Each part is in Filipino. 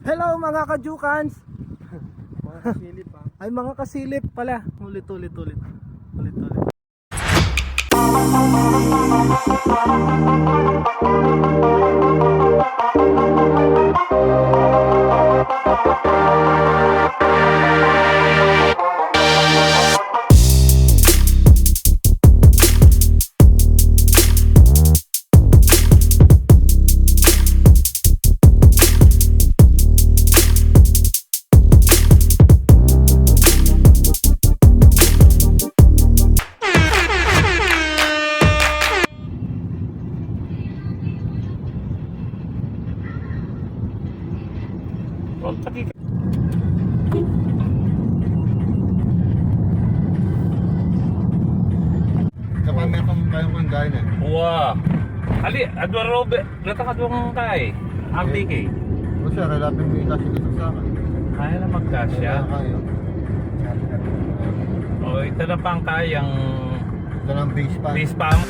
Hello mga kajukans. Mga kasilip ha. Ay mga kasilip pala. Ulit. Kapag may kayong kanggain eh. Wah. Ali, adwa robe, natakadwang kay. RTG. O siya, relapin mo yung kasi gusto sa akin. Kaya na magkasya. Kaya. O, ito na pang kayang Ito ng base pan. base pump.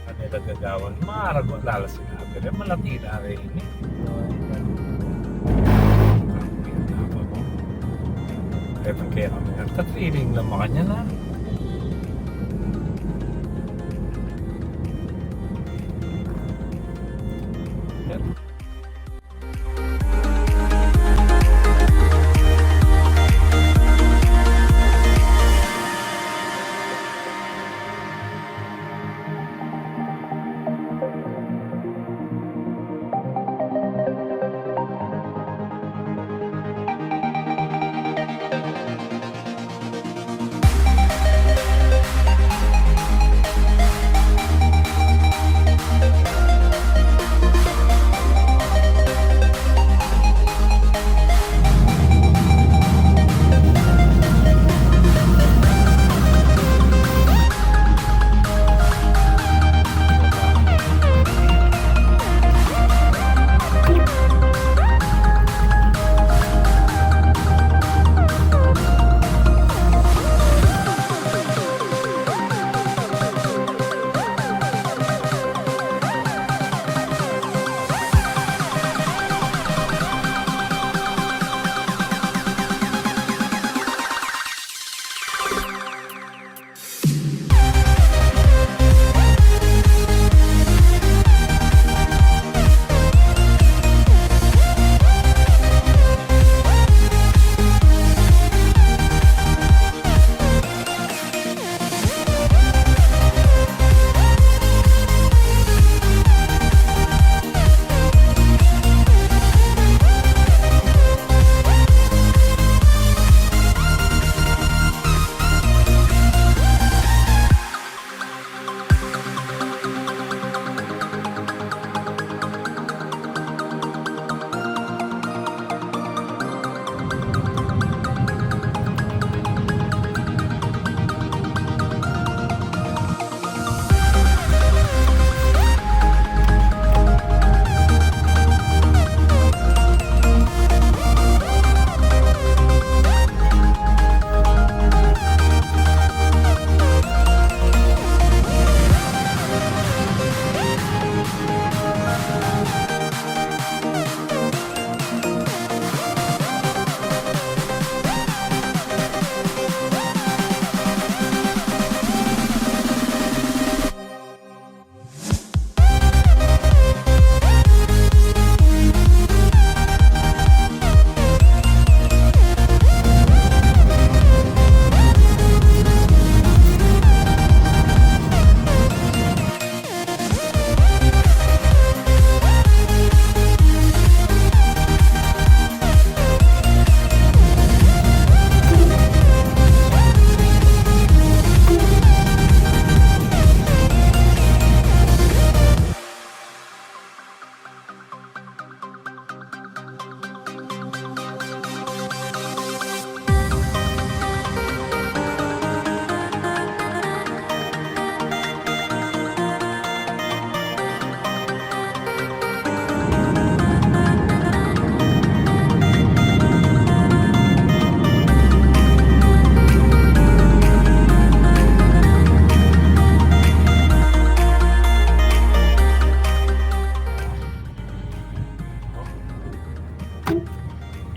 Kanila gagawan, maaragot lalo sila. Pero malati na rin eh. Kaya kami nagtatriling lang makanya na.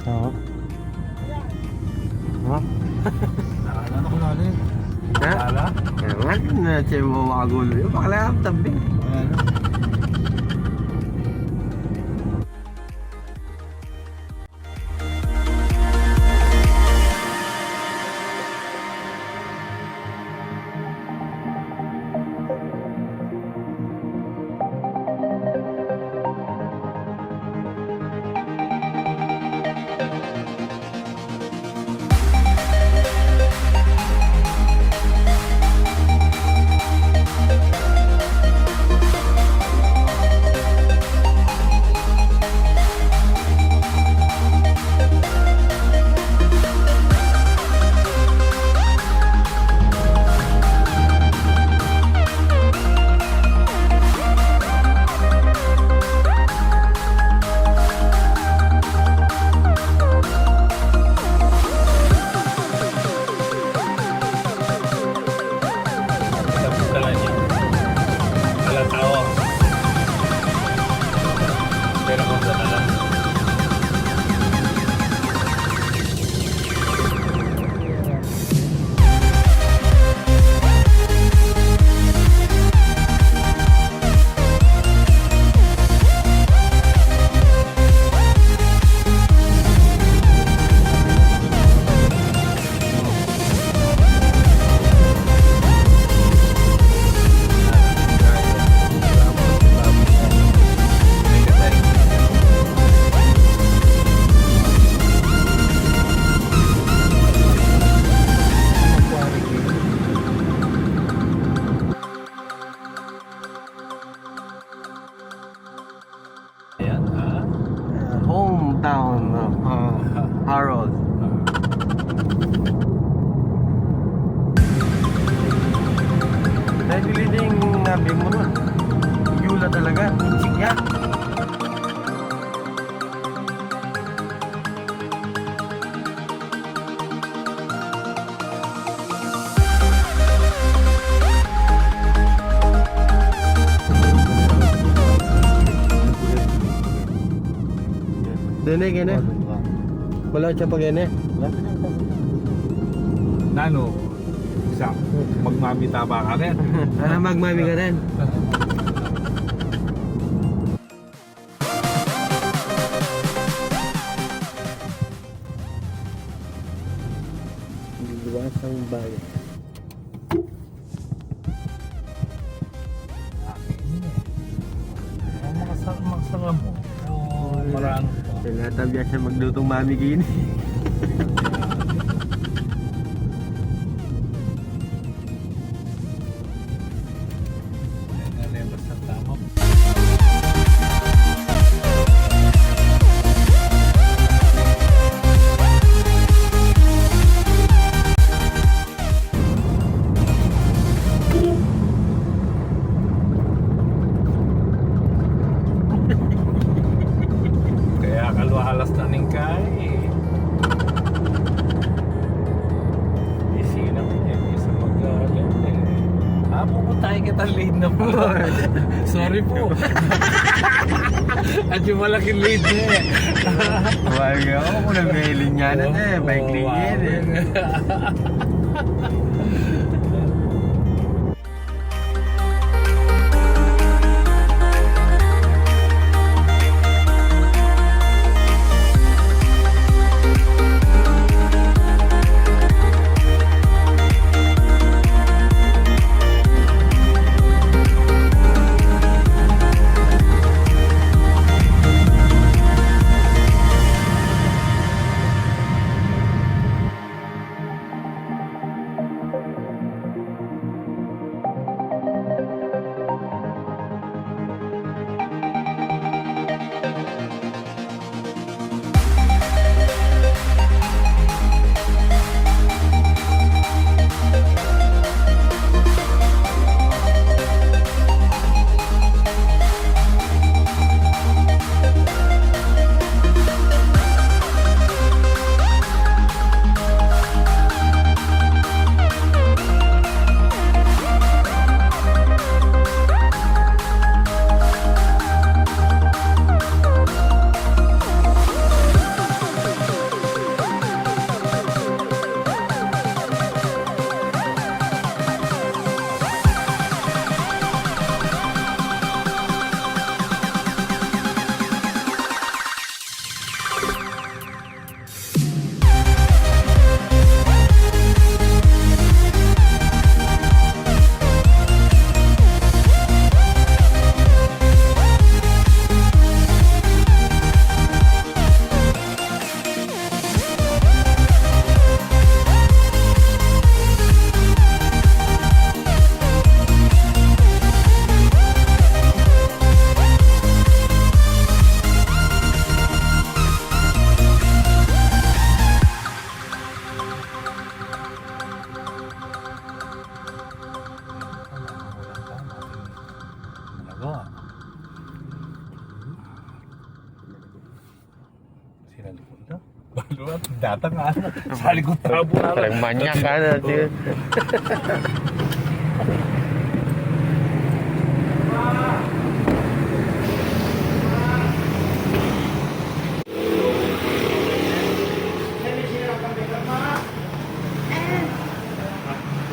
Oo. Ha? Ano ko lalo eh. Ha? Wala? Ewan, na siya mo makagulo yun. Bakla ang tabi. Ano? Dala niya. Walang tao. Pero kung dala lang. Ayan, Hometown of Harold. Nabili din yung nabi mo nun. Yula talaga. Inchik niya. Dene, gene. Wala siya pa gene. Nano, isa, magmamitaba ka rin. Ano magmami ka rin? Luwas ang bagay. Magsara mo. Marano pa. Tinatabya siya maglutong mami gini. Basta tama. Kaya kalwahalas na ning kay. Isina ko niya, isa mag-agal eh. Pupuntahin kita lead na po. Sorry po. At yung malaking lead niya eh. Wag ako kung nag-mailing nga na eh. Bike lane yan eh. Sila likod na. Balo at datang ano. Sa likod tabo na. Parang manyak ka na.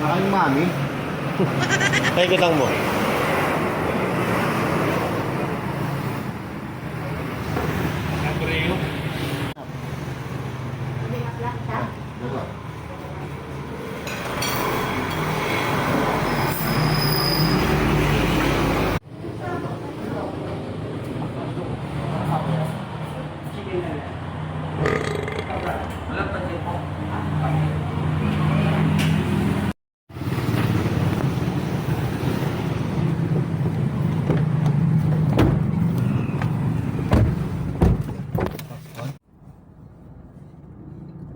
Aking mami. Ay, kitang mo. Abreo.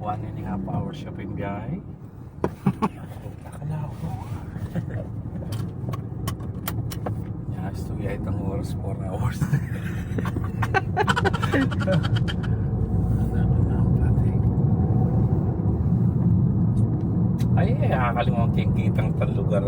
One and a half hour siya pa yung biyahe. Punta na ako. Yes, to biyahe itang oras, 4 hours. Ay, nakakalimutan yung kitang tan lugar.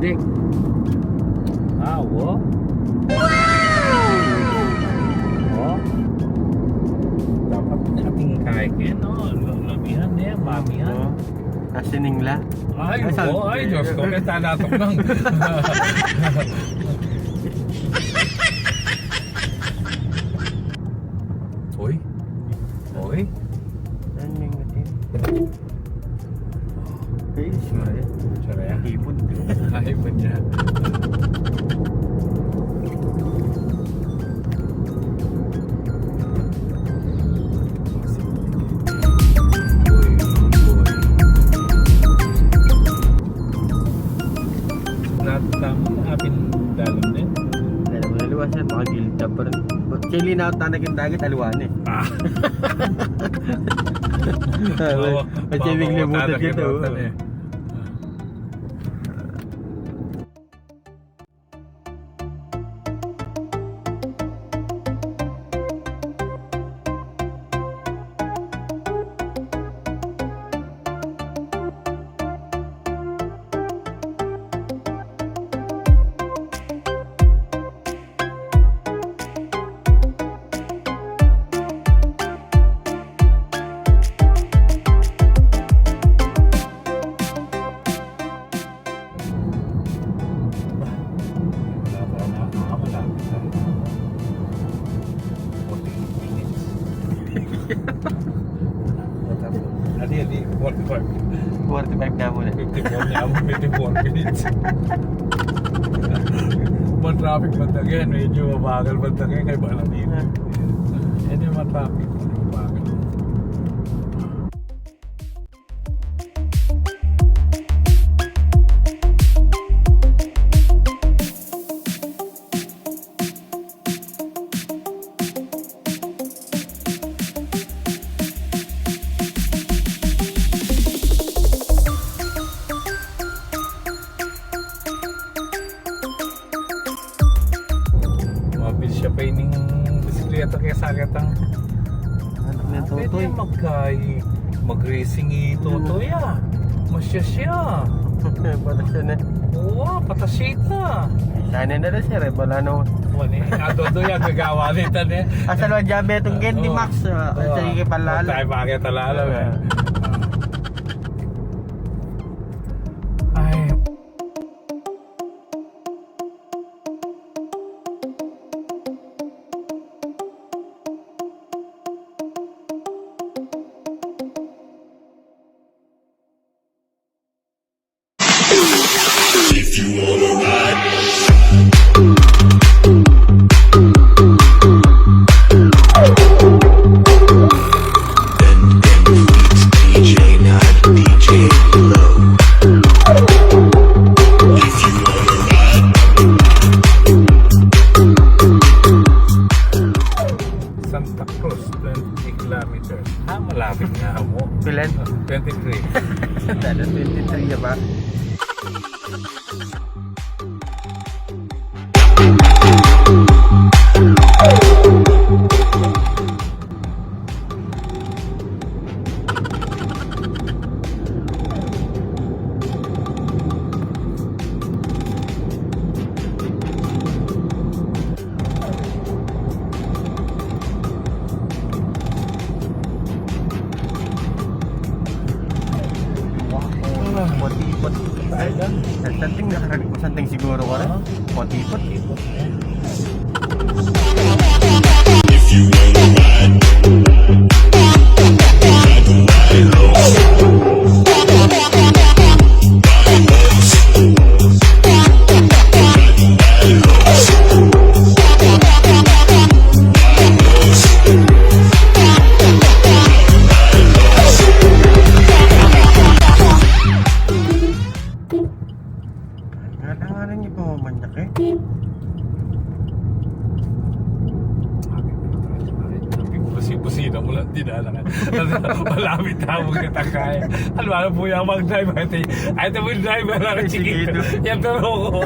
Deck. Ah, wow. Oh. Dapat nating kain, no? Labihan niya, mamihan. Kasiningla. Ay, oh, ay, Diyos ko, may tanatok lang. Uy. Uy. Ano yung natin? Ay, sorry. Sorry, ah. Hipon. Ay, pa niya. Natama, apin dalam din. Dahil mo naliwasan, baka gilid pa rin. Kaya linaw tanagin dagat, aluwan eh. Ah. Kaya limutan kita. Adi, 45. 45 na muna. 54 niya ako, 54 minutes. Ma-traffic pantagyan, medyo mabagal pantagyan kay Baladina. Yan yung ma-traffic, mabagal. ito kaya sakit ang Anak ni pwede Totoy. mag-racing itotoy ah. Masya siya. Patas siya na. Oo, patasita na. Sana na rin sir, wala na. Wala eh. Adodo yan, gagawa nito eh. Asal wa jabe itong Candy Oo. Max. Sige palalo. Tayo bakit talalo eh. Ay. Santa Cruz, 20 kilometers. Malapit nga mo. Pilan? 23. Dada 23 ya ba? Potipot. Santing nakaranig ko santing siguro ko rin. Potipot. Nga niyo pa mamanyak eh. Pusi-pusina mo lang dinalangan. Malapit na mo kita kaya. Ano po yung mag-drive? Ay, ito mo yung driver lang ang chiquito. Yan pero ko.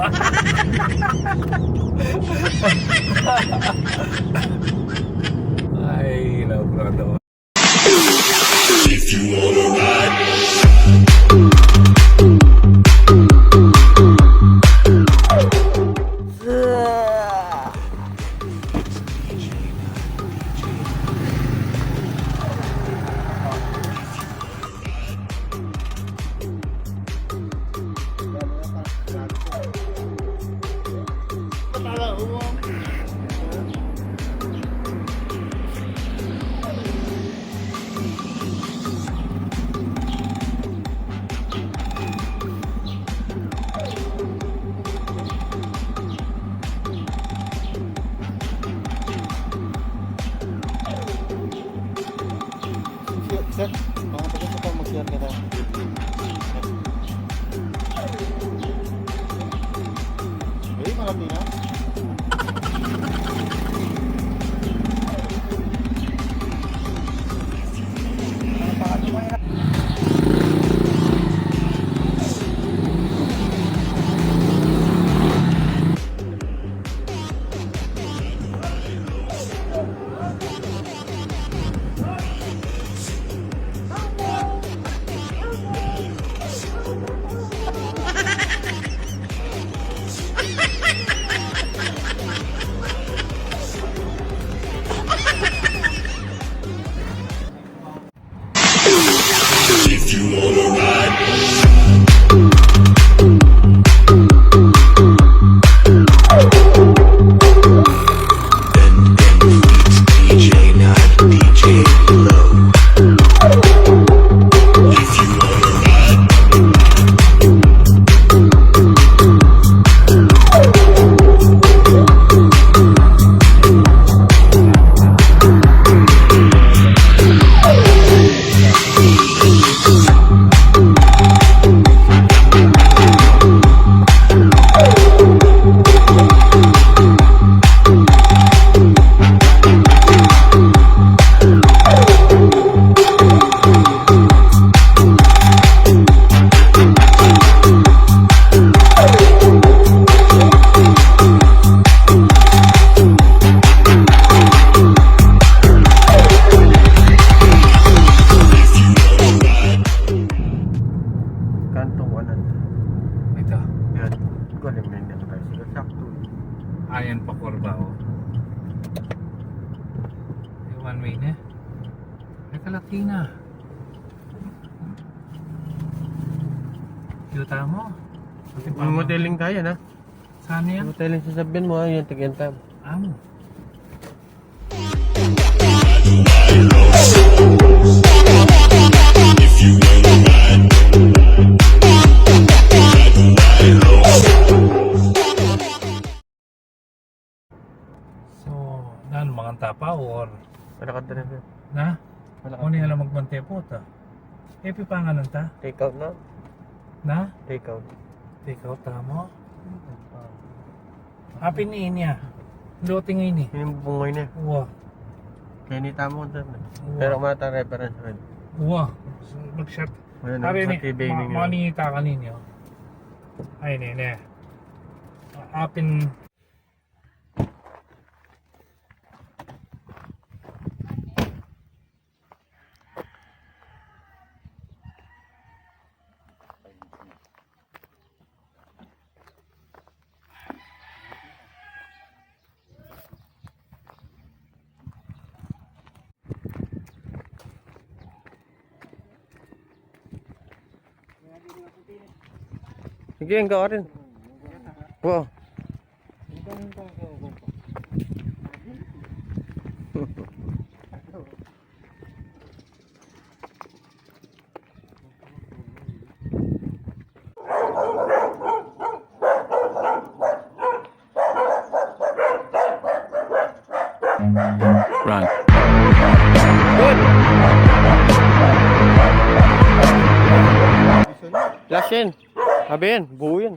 Ay, nabrado. If you wanna ride, Sir, mga taga sa pang mag-share ka tayo. Eh, marami na. Sakto. Ayan pa kurba oh. One way na. Ay kalaki na. Kita mo. Yung modeling kaya na. Saan yan? Yung modeling sasabihin mo, yung tig-entam. Amo. If you wanna ride, So, nan mga tapa or Malakad na rin. na? Malakad. Kung nila magbante po ta. Epi pa nga nanta? Take out na. Na? Take out. Ikaw tamo. Apin ni niya. Loting ini. Yung bungoy na. Uwa. Kaya ni tamo ko doon. Pero mata reference rin. Uwa. Mag-shot. Ayun, Sabi ni, sa TV ninyo. maningita ka ninyo. Ay, nene. Apin. Sige, ang gawa rin. Wow. run. Last yan. Sabi yan, buo yan.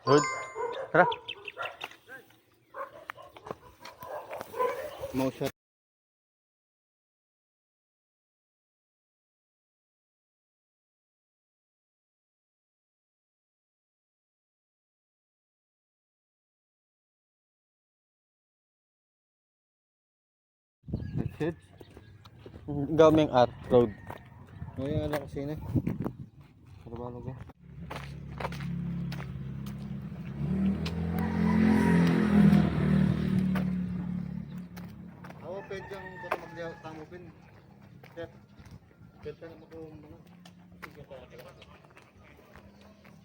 Good. Tara. Motion. That's it. Gaming art road. Ngayon ano kasi na. Trabaho ko. Ako pwede kang buto mag-layout tamo pin. Chef. Pwede na mo kung ano. Sige pa ka.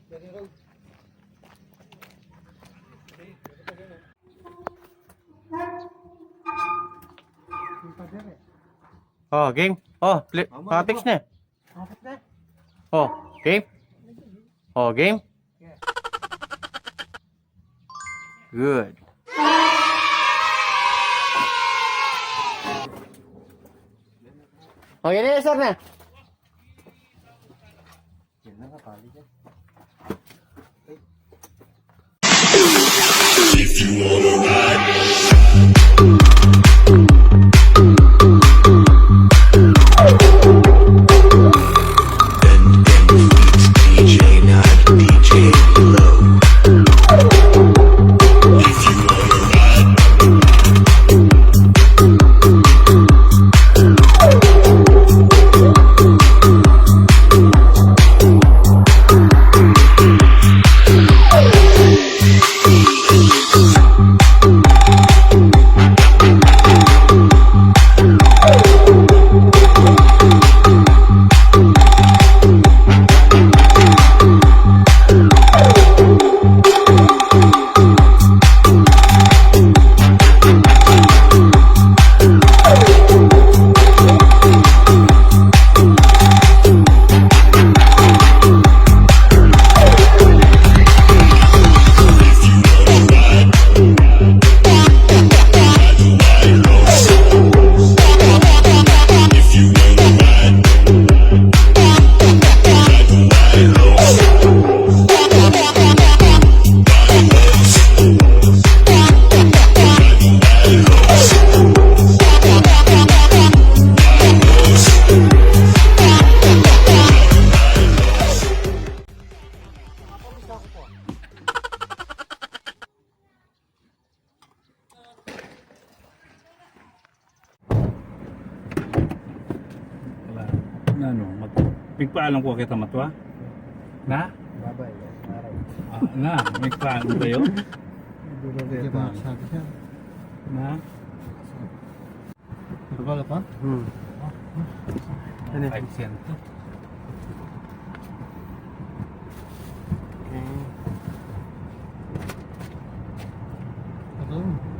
Pwede road. Oh, game. Oh, fix na. Oh, game. Oh, game. Good. Oh, yan na, sir na. If you wanna ride, then DJ not DJ low. If you wanna ride, Na ano, pigpaalam ko kita matwa? Na? Babay. Na, may paan ba yun? Hindi ba sabi siya? Na? Babala pa? Ano? 5 cent. Ito.